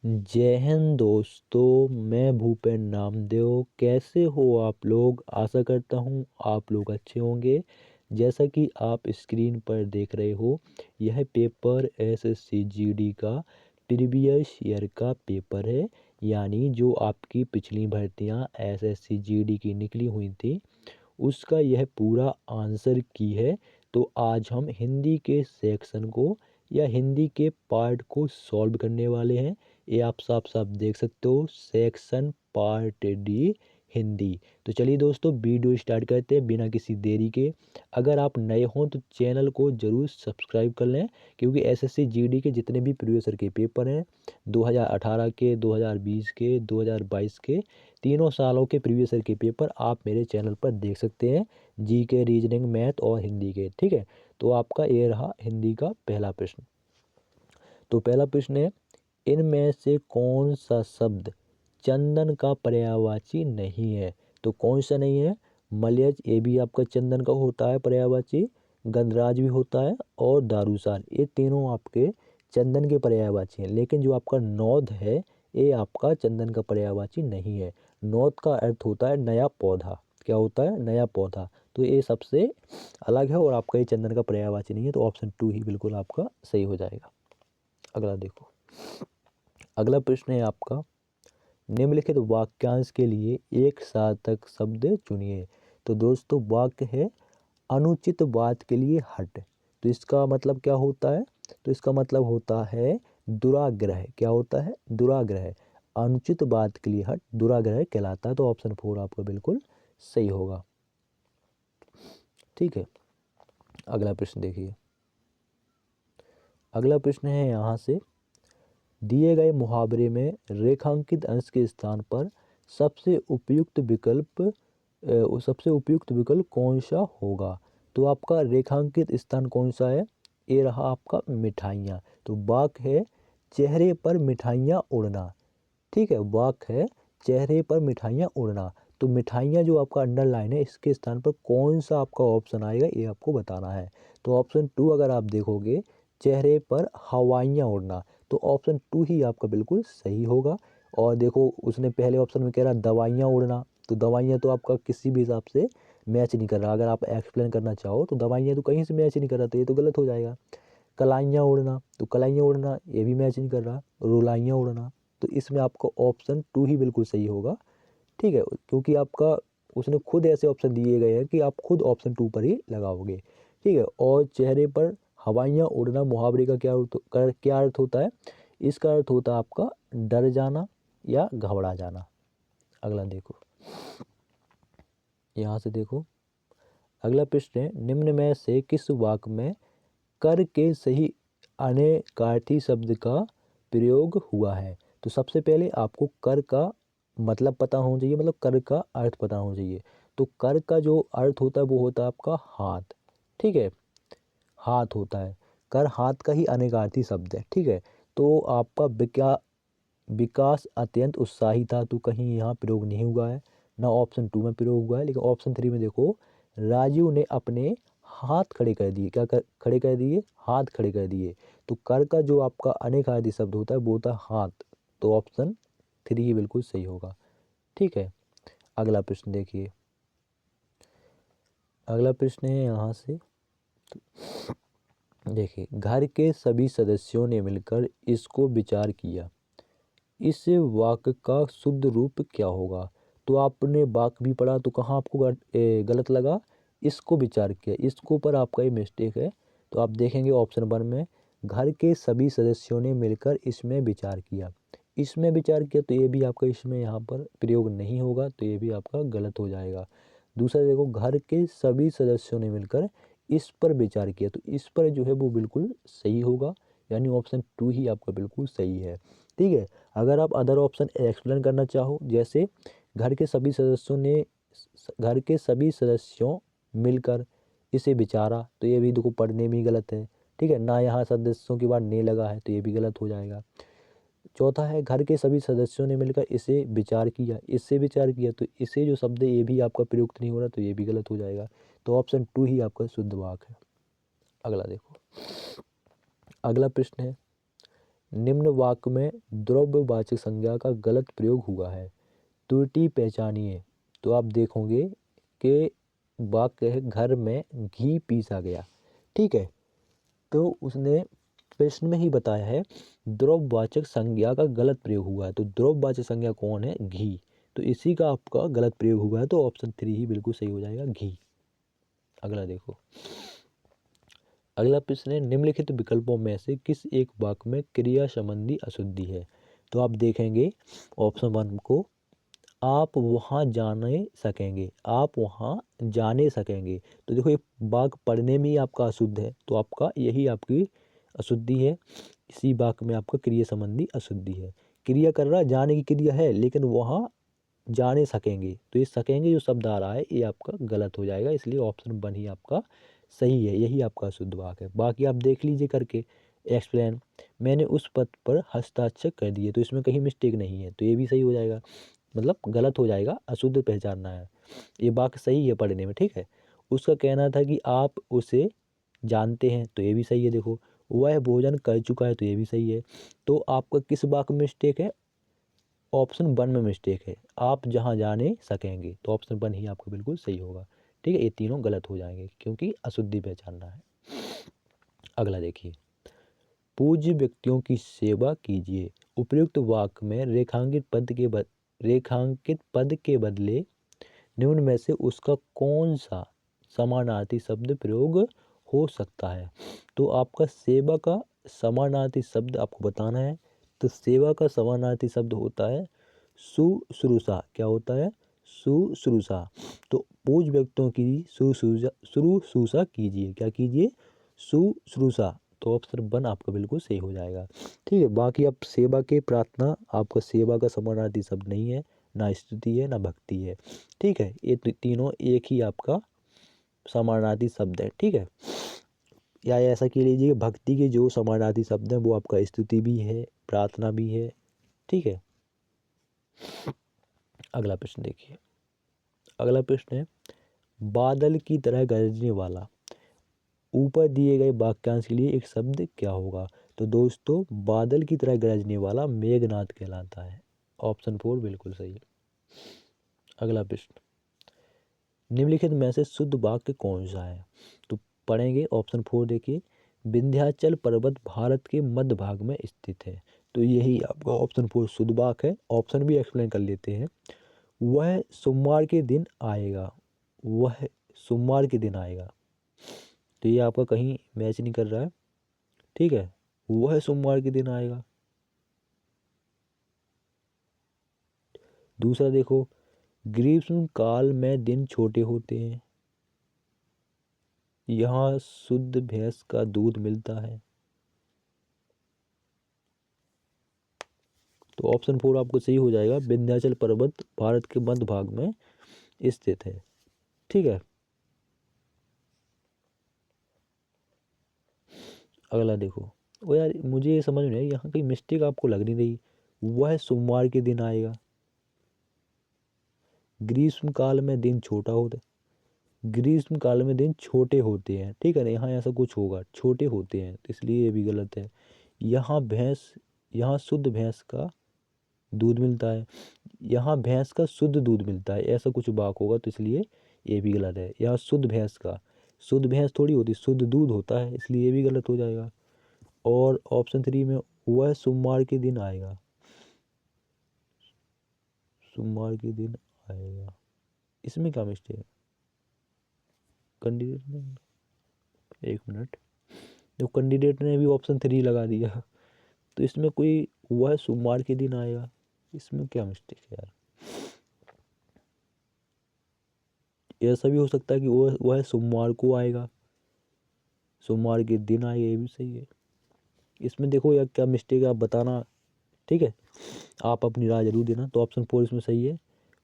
जय हिंद दोस्तों, मैं भूपेन नामदेव। कैसे हो आप लोग? आशा करता हूँ आप लोग अच्छे होंगे। जैसा कि आप स्क्रीन पर देख रहे हो, यह पेपर एसएससी जीडी का प्रीवियस ईयर का पेपर है। यानी जो आपकी पिछली भर्तियाँ एसएससी जीडी की निकली हुई थी, उसका यह पूरा आंसर की है। तो आज हम हिंदी के सेक्शन को या हिंदी के पार्ट को सॉल्व करने वाले हैं। ये आप साफ साफ देख सकते हो, सेक्शन पार्ट डी हिंदी। तो चलिए दोस्तों, वीडियो स्टार्ट करते हैं बिना किसी देरी के। अगर आप नए हों तो चैनल को जरूर सब्सक्राइब कर लें, क्योंकि एसएससी जीडी के जितने भी प्रीवियस ईयर के पेपर हैं, 2018 के, 2020 के, 2022 के, तीनों सालों के प्रीवियस ईयर के पेपर आप मेरे चैनल पर देख सकते हैं। जी के, रीजनिंग, मैथ और हिंदी के। ठीक है, तो आपका ये रहा हिंदी का पहला प्रश्न। तो पहला प्रश्न है, इनमें से कौन सा शब्द चंदन का पर्यायवाची नहीं है? तो कौन सा नहीं है? मलयज, ये भी आपका चंदन का होता है पर्यायवाची। गंधराज भी होता है, और दारूसार, ये तीनों आपके चंदन के पर्यायवाची हैं। लेकिन जो आपका नौध है, ये आपका चंदन का पर्यायवाची नहीं है। नौध का अर्थ होता है नया पौधा। क्या होता है? नया पौधा। तो ये सबसे अलग है, और आपका ये चंदन का पर्यायवाची नहीं है। तो ऑप्शन 2 ही बिल्कुल आपका सही हो जाएगा। अगला देखो, अगला प्रश्न है आपका, निम्नलिखित वाक्यांश के लिए एक सार्थक शब्द चुनिए। तो दोस्तों, वाक्य है अनुचित बात के लिए हट। तो इसका मतलब क्या होता है? तो इसका मतलब होता है दुराग्रह। क्या होता है? दुराग्रह। अनुचित बात के लिए हट दुराग्रह कहलाता है। तो ऑप्शन 4 आपका बिल्कुल सही होगा। ठीक है, अगला प्रश्न देखिए। अगला प्रश्न है यहाँ से, दिए गए मुहावरे में रेखांकित अंश के स्थान पर सबसे उपयुक्त विकल्प कौन सा होगा? तो आपका रेखांकित स्थान कौन सा है? ये रहा आपका मिठाइयाँ। तो वाक्य है चेहरे पर मिठाइयाँ उड़ना। ठीक है, वाक्य है चेहरे पर मिठाइयाँ उड़ना। तो मिठाइयाँ जो आपका अंडरलाइन है, इसके स्थान पर कौन सा आपका ऑप्शन आएगा, ये आपको बताना है। तो ऑप्शन 2 अगर आप देखोगे, चेहरे पर हवाइयाँ उड़ना, तो ऑप्शन 2 ही आपका बिल्कुल सही होगा। और देखो, उसने पहले ऑप्शन में कह रहा दवाइयाँ उड़ना, तो दवाइयाँ तो आपका किसी भी हिसाब से मैच नहीं कर रहा। अगर आप एक्सप्लेन करना चाहो तो दवाइयाँ तो कहीं से मैच नहीं कर रहा, तो ये तो गलत हो जाएगा। कलाइयाँ उड़ना, तो कलाइयाँ उड़ना ये भी मैच नहीं कर रहा। रुलाइयाँ उड़ना, तो इसमें आपका ऑप्शन 2 ही बिल्कुल सही होगा। ठीक है, क्योंकि आपका उसने खुद ऐसे ऑप्शन दिए गए हैं कि आप खुद ऑप्शन 2 पर ही लगाओगे। ठीक है, और चेहरे पर हवाइयाँ उड़ना मुहावरे का क्या अर्थ होता है? इसका अर्थ होता है आपका डर जाना या घबरा जाना। अगला देखो, यहाँ से देखो, अगला प्रश्न है, निम्न में से किस वाक्य में कर के सही अनेकार्थी शब्द का प्रयोग हुआ है? तो सबसे पहले आपको कर का मतलब पता होना चाहिए, मतलब कर का अर्थ पता होना चाहिए। तो कर का जो अर्थ होता है वो होता है आपका हाथ। ठीक है, हाथ होता है। कर हाथ का ही अनेकार्थी शब्द है। ठीक है, तो आपका विकास अत्यंत उत्साही था, तो कहीं यहाँ प्रयोग नहीं हुआ है, ना ऑप्शन 2 में प्रयोग हुआ है। लेकिन ऑप्शन 3 में देखो, राजू ने अपने हाथ खड़े कर दिए। खड़े कर दिए? हाथ खड़े कर दिए। तो कर का जो आपका अनेकार्थी शब्द होता है वो होता है हाथ। तो ऑप्शन 3 ही बिल्कुल सही होगा। ठीक है, अगला प्रश्न देखिए। अगला प्रश्न है यहाँ से, देखिए, घर के सभी सदस्यों ने मिलकर इसको विचार किया, इस वाक्य का शुद्ध रूप क्या होगा? तो आपने वाक्य भी पढ़ा, तो कहाँ आपको गलत लगा? इसको विचार किया, इसको पर आपका ये मिस्टेक है। तो आप देखेंगे ऑप्शन 1 में, घर के सभी सदस्यों ने मिलकर इसमें विचार किया। इसमें विचार किया, तो ये भी आपका इसमें यहाँ पर प्रयोग नहीं होगा, तो ये भी आपका गलत हो जाएगा। दूसरा देखो, घर के सभी सदस्यों ने मिलकर इस पर विचार किया, तो इस पर जो है वो बिल्कुल सही होगा। यानी ऑप्शन 2 ही आपका बिल्कुल सही है। ठीक है, अगर आप अदर ऑप्शन एक्सप्लेन करना चाहो, जैसे घर के सभी सदस्यों ने घर के सभी सदस्यों मिलकर इसे विचारा, तो ये भी देखो पढ़ने में ही गलत है। ठीक है, ना यहाँ सदस्यों के बाद ने लगा है, तो ये भी गलत हो जाएगा। चौथा है, घर के सभी सदस्यों ने मिलकर इसे विचार किया, इससे विचार किया, तो इसे जो शब्द है ये भी आपका प्रयुक्त नहीं हो रहा, तो ये भी गलत हो जाएगा। तो ऑप्शन 2 ही आपका शुद्ध वाक्य है। अगला देखो, अगला प्रश्न है, निम्न वाक्य में द्रव्यवाचक संज्ञा का गलत प्रयोग हुआ है, त्रुटि पहचानिए। तो आप देखोगे कि वाक्य है घर में घी पीसा गया, ठीक है। तो उसने प्रश्न में ही बताया है द्रव्यवाचक संज्ञा का गलत प्रयोग हुआ है, तो द्रव्यवाचक संज्ञा कौन है? घी। तो इसी का आपका गलत प्रयोग हुआ है, तो ऑप्शन 3 ही बिल्कुल सही हो जाएगा, घी। अगला देखो, अगला प्रश्न है निम्नलिखित विकल्पों में से किस एक वाक्य में क्रिया संबंधी अशुद्धि है? तो आप देखेंगे ऑप्शन 1 को, आप वहाँ जाने सकेंगे, आप वहाँ जाने सकेंगे। तो देखो ये वाक्य पढ़ने में ही आपका अशुद्ध है, तो आपका यही आपकी अशुद्धि है। इसी वाक्य में आपका क्रिया संबंधी अशुद्धि है। क्रिया कर रहा है, जाने की क्रिया है, लेकिन वहाँ जाने सकेंगे, तो ये सकेंगे जो शब्द आ रहा है ये आपका गलत हो जाएगा, इसलिए ऑप्शन 1 ही आपका सही है, यही आपका शुद्ध वाक्य है। बाकी आप देख लीजिए करके एक्सप्लेन, मैंने उस पद पर हस्ताक्षर कर दिए, तो इसमें कहीं मिस्टेक नहीं है, तो ये भी सही हो जाएगा, मतलब गलत हो जाएगा, अशुद्ध पहचानना है। ये वाक्य सही है पढ़ने में, ठीक है। उसका कहना था कि आप उसे जानते हैं, तो ये भी सही है। देखो वह भोजन कर चुका है, तो ये भी सही है। तो आपका किस वाक्य में मिस्टेक है? ऑप्शन 1 में मिस्टेक है, आप जहाँ जाने सकेंगे, तो ऑप्शन 1 ही आपका बिल्कुल सही होगा, ठीक है। ये तीनों गलत हो जाएंगे क्योंकि अशुद्धि पहचानना है। अगला देखिए, पूज्य व्यक्तियों की सेवा कीजिए। उपयुक्त वाक्य में रेखांकित पद के बदले निम्न में से उसका कौन सा समानार्थी शब्द प्रयोग हो सकता है? तो आपका सेवा का समानार्थी शब्द आपको बताना है। तो सेवा का समानार्थी शब्द होता है शुश्रूषा। क्या होता है? शुश्रूषा। तो पूज्य व्यक्तियों की शुश्रूषा कीजिए। क्या कीजिए? शुश्रूषा। तो ऑप्शन 1 आपका बिल्कुल सही हो जाएगा, ठीक है। बाकी आप सेवा के प्रार्थना, आपका सेवा का समानार्थी शब्द नहीं है, ना स्तुति है ना भक्ति है, ठीक है। ये तीनों एक ही आपका समानार्थी शब्द है, ठीक है। या ऐसा कह लीजिए भक्ति के जो समानार्थी शब्द हैं वो आपका स्तुति भी है, प्रार्थना भी है, ठीक है। अगला प्रश्न देखिए, अगला प्रश्न है बादल की तरह गरजने वाला। ऊपर दिए गए वाक्यांश के लिए एक शब्द क्या होगा? तो दोस्तों बादल की तरह गरजने वाला मेघनाद कहलाता है, ऑप्शन 4 बिल्कुल सही है। अगला प्रश्न, निम्नलिखित में से शुद्ध वाक्य कौन सा है? तो पढ़ेंगे ऑप्शन 4 देखिए, विंध्याचल पर्वत भारत के मध्य भाग में स्थित है। तो यही आपका ऑप्शन 4 शुद्ध वाक्य है। ऑप्शन भी एक्सप्लेन कर लेते हैं। वह सोमवार के दिन आएगा, वह सोमवार के दिन आएगा, तो ये आपका कहीं मैच नहीं कर रहा है, ठीक है। वह सोमवार के दिन आएगा। दूसरा देखो, ग्रीष्म काल में दिन छोटे होते हैं, यहाँ शुद्ध भैंस का दूध मिलता है। तो ऑप्शन 4 आपको सही हो जाएगा, विंध्याचल पर्वत भारत के मध्य भाग में स्थित है, ठीक है। अगला देखो, ओ यार मुझे ये समझ में नहीं, यहाँ कहीं मिस्टेक आपको लग नहीं रही। वह सोमवार के दिन आएगा, ग्रीष्म काल में दिन छोटा होता है, ग्रीष्म काल में दिन छोटे होते हैं, ठीक है ना। यहाँ ऐसा कुछ होगा, छोटे होते हैं, तो इसलिए ये भी गलत है। यहाँ शुद्ध भैंस का दूध मिलता है, यहाँ भैंस का शुद्ध दूध मिलता है, ऐसा कुछ वाक्य होगा, तो इसलिए ये भी गलत है। यहाँ शुद्ध भैंस का, शुद्ध भैंस थोड़ी होती, शुद्ध दूध होता है, इसलिए ये भी गलत हो जाएगा। और ऑप्शन 3 में वह सोमवार के दिन आएगा, सोमवार के दिन आएगा, इसमें क्या मिस्टेक है? कैंडिडेट ने, एक मिनट, जो कैंडिडेट ने भी ऑप्शन 3 लगा दिया, तो इसमें कोई वह सोमवार के दिन आएगा, इसमें क्या मिस्टेक है यार? ऐसा भी हो सकता है कि वह सोमवार को आएगा, सोमवार के दिन आएगा, ये भी सही है। इसमें देखो यार क्या मिस्टेक है, आप बताना, ठीक है। आप अपनी राय जरूर देना। तो ऑप्शन 4 इसमें सही है,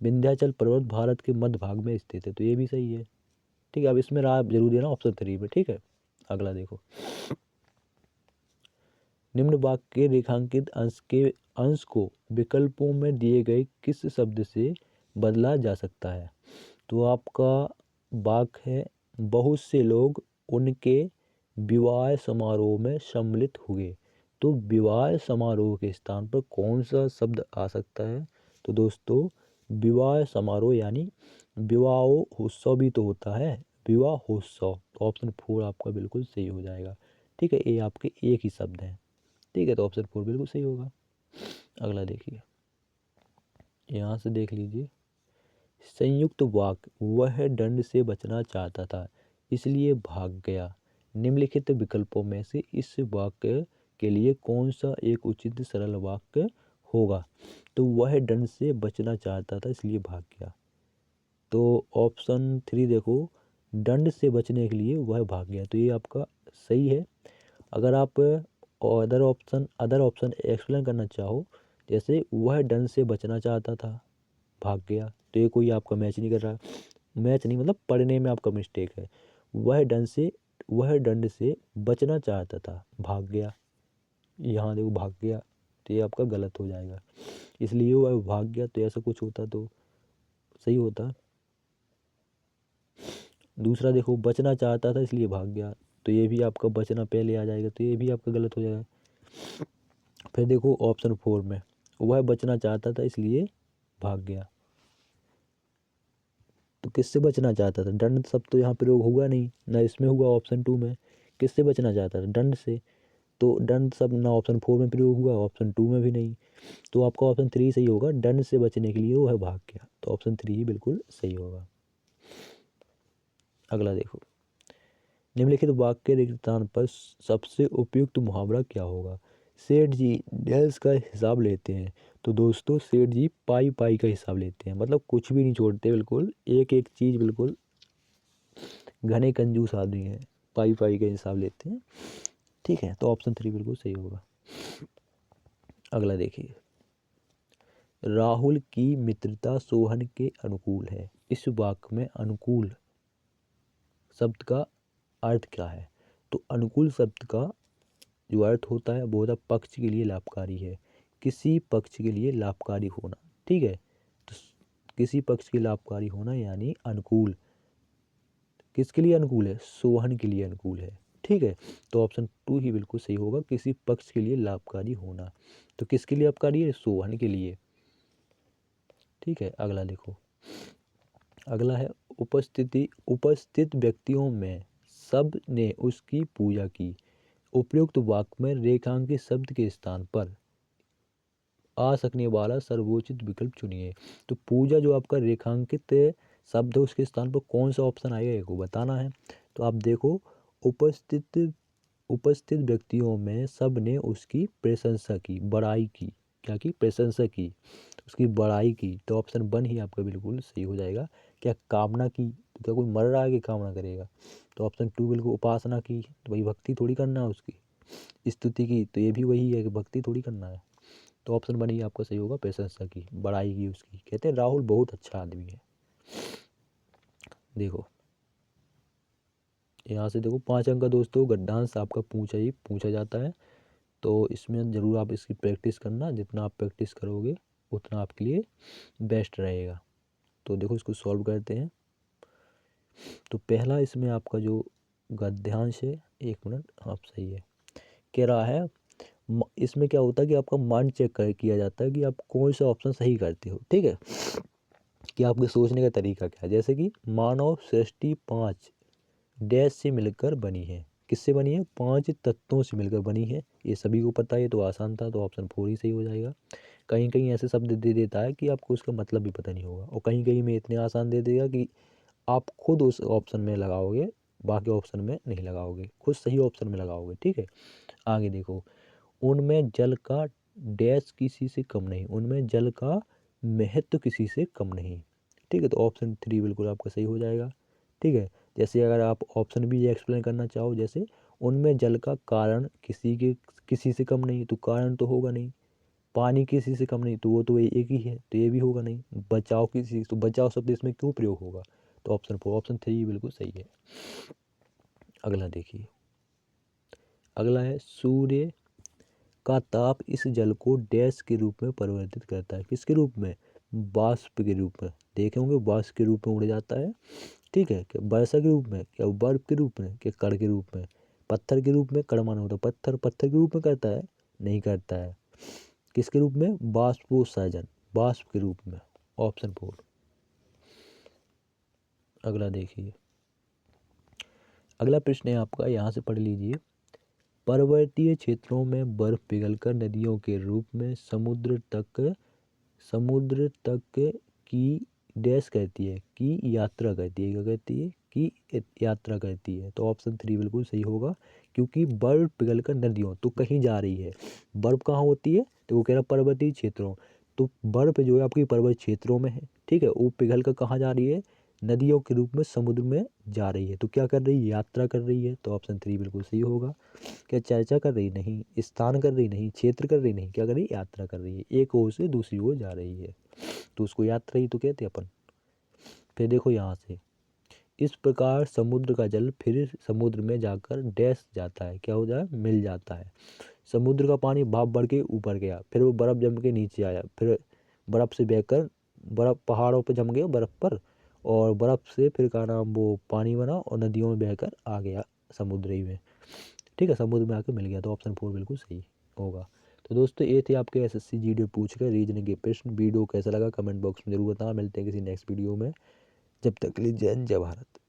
विंध्याचल पर्वत भारत के मध्य भाग में स्थित है, तो ये भी सही है, ठीक है। अब इसमें राय जरूर देना ऑप्शन 3 में, ठीक है। अगला देखो, निम्न वाक्य के रेखांकित अंश को विकल्पों में दिए गए किस शब्द से बदला जा सकता है? तो आपका वाक्य है बहुत से लोग उनके विवाह समारोह में सम्मिलित हुए, तो विवाह समारोह के स्थान पर कौन सा शब्द आ सकता है? तो दोस्तों विवाह समारोह यानी विवाहोत्सव भी तो होता है, विवाहोत्सव। तो ऑप्शन 4 आपका बिल्कुल सही हो जाएगा। ठीक है, ये आपके एक ही शब्द हैं। ठीक है, तो ऑप्शन 4 बिल्कुल सही होगा। अगला देखिए, यहाँ से देख लीजिए। संयुक्त वाक्य, वह दंड से बचना चाहता था इसलिए भाग गया। निम्नलिखित विकल्पों में से इस वाक्य के लिए कौन सा एक उचित सरल वाक्य होगा? तो वह दंड से बचना चाहता था इसलिए भाग गया। तो ऑप्शन 3 देखो, दंड से बचने के लिए वह भाग गया, तो ये आपका सही है। अगर आप अदर ऑप्शन एक्सप्लेन करना चाहो, जैसे वह दंड से बचना चाहता था, भाग गया, तो ये कोई आपका मैच नहीं कर रहा। मैच नहीं मतलब पढ़ने में आपका मिस्टेक है। वह दंड से बचना चाहता था, भाग गया। यहाँ देखो भाग गया, तो ये आपका गलत हो जाएगा। इसलिए वह भाग गया, तो ऐसा कुछ होता तो सही होता। दूसरा देखो, बचना चाहता था इसलिए भाग गया, तो ये भी आपका बचना पहले आ जाएगा, तो ये भी आपका गलत हो जाएगा। फिर देखो ऑप्शन 4 में, वह बचना चाहता था इसलिए भाग गया, तो किससे बचना चाहता था? दंड शब्द तो यहाँ प्रयोग हुआ नहीं, ना इसमें हुआ ऑप्शन 2 में। किससे बचना चाहता था? दंड से। तो दंड शब्द ना ऑप्शन 4 में प्रयोग हुआ, ऑप्शन 2 में भी नहीं। तो आपका ऑप्शन 3 सही होगा, दंड से बचने के लिए वह भाग गया। तो ऑप्शन 3 ही बिल्कुल सही होगा। अगला देखो, निम्नलिखित वाक्य के स्थान पर सबसे उपयुक्त मुहावरा क्या होगा? सेठ जी डैश का हिसाब लेते हैं। तो दोस्तों सेठ जी पाई पाई का हिसाब लेते हैं, मतलब कुछ भी नहीं छोड़ते, बिल्कुल एक एक चीज, बिल्कुल घने कंजूस आदमी है, पाई पाई का हिसाब लेते हैं। ठीक है, तो ऑप्शन 3 बिल्कुल सही होगा। अगला देखिए, राहुल की मित्रता सोहन के अनुकूल है। इस वाक्य में अनुकूल शब्द का अर्थ क्या है? तो अनुकूल शब्द का जो अर्थ होता है वो होता है पक्ष के लिए लाभकारी है, किसी पक्ष के लिए लाभकारी होना। ठीक है, तो किसी पक्ष के लाभकारी होना यानी अनुकूल। किसके लिए अनुकूल है? सोहन के लिए अनुकूल है। ठीक है, तो ऑप्शन 2 ही बिल्कुल सही होगा, किसी पक्ष के लिए लाभकारी होना। तो किसके लिए लाभकारी है? सोहन के लिए। ठीक है, अगला देखो, अगला है उपस्थित व्यक्तियों में सब ने उसकी पूजा की। उपयुक्त वाक्य में रेखांकित शब्द के स्थान पर आ सकने वाला सर्वोचित विकल्प चुनिए। तो पूजा जो आपका रेखांकित शब्द है उसके स्थान पर कौन सा ऑप्शन आएगा, ये को बताना है। तो आप देखो, उपस्थित उपस्थित व्यक्तियों में सब ने उसकी प्रशंसा की, बड़ाई की। क्या की? प्रशंसा की, उसकी बड़ाई की। तो ऑप्शन 1 ही आपका बिल्कुल सही हो जाएगा। क्या कामना की? तो क्या कोई मर रहा है कि कामना करेगा? तो ऑप्शन 2 बिल्कुल। उपासना की, तो भाई भक्ति थोड़ी करना है उसकी। स्तुति की, तो ये भी वही है कि भक्ति थोड़ी करना है। तो ऑप्शन 1 ही आपका सही होगा, प्रशंसा की, बड़ाई की उसकी। कहते हैं राहुल बहुत अच्छा आदमी है। देखो यहाँ से देखो 5 अंक का दोस्तों गद्यांश आपका पूछा जाता है। तो इसमें ज़रूर आप इसकी प्रैक्टिस करना, जितना आप प्रैक्टिस करोगे उतना आपके लिए बेस्ट रहेगा। तो देखो इसको सॉल्व करते हैं। तो पहला इसमें आपका जो गद्यांश है, 1 मिनट, आप सही है, कह रहा है इसमें क्या होता है कि आपका माइंड चेक किया जाता है कि आप कौन सा ऑप्शन सही करते हो। ठीक है, कि आपके सोचने का तरीका क्या है। जैसे कि मानव सृष्टि 5 डैश से मिलकर बनी है। किससे बनी है? 5 तत्वों से मिलकर बनी है। ये सभी को पता है, ये तो आसान था, तो ऑप्शन 4 ही सही हो जाएगा। कहीं कहीं ऐसे शब्द दे देता है कि आपको उसका मतलब भी पता नहीं होगा, और कहीं कहीं में इतने आसान दे देगा कि आप खुद उस ऑप्शन में लगाओगे, बाकी ऑप्शन में नहीं लगाओगे, खुद सही ऑप्शन में लगाओगे। ठीक है, आगे देखो, उनमें जल का डैश किसी से कम नहीं, उनमें जल का महत्व किसी से कम नहीं। ठीक है, तो ऑप्शन 3 बिल्कुल आपका सही हो जाएगा। ठीक है, जैसे अगर आप ऑप्शन भी एक्सप्लेन करना चाहो, जैसे उनमें जल का कारण किसी से कम नहीं, तो कारण तो होगा नहीं। पानी किसी से कम नहीं, तो वो तो एक ही है, तो ये भी होगा नहीं। बचाव किसी, तो बचाव शब्द इसमें क्यों प्रयोग होगा? तो ऑप्शन 4, ऑप्शन 3 बिल्कुल सही है। अगला देखिए, अगला है सूर्य का ताप इस जल को डैश के रूप में परिवर्तित करता है। किसके रूप में? वाष्प के रूप में। देखे होंगे वाष्प के रूप में उड़ जाता है। ठीक है, क्या वर्षा के रूप में, क्या बर्फ के रूप में, क्या कण के रूप में? पत्थर के रूप में, कण माना होता है पत्थर, पत्थर के रूप में करता है, नहीं करता है। किसके रूप में? बाष्पोत्सर्जन, बाष्प के रूप में। ऑप्शन 4। अगला देखिए, अगला प्रश्न है आपका, यहाँ से पढ़ लीजिए। पर्वतीय क्षेत्रों में बर्फ पिघलकर नदियों के रूप में समुद्र तक की डैश कहती है, की यात्रा करती है। क्या कहती है? की यात्रा करती है। तो ऑप्शन 3 बिल्कुल सही होगा, क्योंकि बर्फ पिघलकर नदियों तो कहीं जा रही है। बर्फ कहाँ होती है? तो वो कह रहा पर्वतीय क्षेत्रों। तो बर्फ जो है आपकी पर्वत क्षेत्रों में है, ठीक है, वो पिघल कर कहाँ जा रही है? नदियों के रूप में समुद्र में जा रही है। तो क्या कर रही है? यात्रा कर रही है। तो ऑप्शन 3 बिल्कुल सही होगा। क्या चर्चा कर रही? नहीं। स्थान कर रही? नहीं। क्षेत्र कर रही? नहीं। क्या कर रही? यात्रा कर रही है, एक ओर से दूसरी ओर जा रही है, तो उसको यात्रा ही तो कहते हैं अपन। फिर देखो यहाँ से, इस प्रकार समुद्र का जल फिर समुद्र में जाकर डैश जाता है, क्या हो जाए? मिल जाता है। समुद्र का पानी भाप बढ़ के ऊपर गया, फिर वो बर्फ जम के नीचे आया, फिर बर्फ से बहकर बर्फ पहाड़ों पर जम गया बर्फ पर, और बर्फ से फिर का नाम वो पानी बना और नदियों में बहकर आ गया समुद्र ही में, ठीक है, समुद्र में आके मिल गया। तो ऑप्शन 4 बिल्कुल सही होगा। तो दोस्तों ये थे आपके एसएससी जीडी पूछ कर रीजनिंग के प्रश्न। वीडियो कैसा लगा कमेंट बॉक्स में जरूर बताना। मिलते हैं किसी नेक्स्ट वीडियो में, जब तक के लिए जय हिंद जय भारत।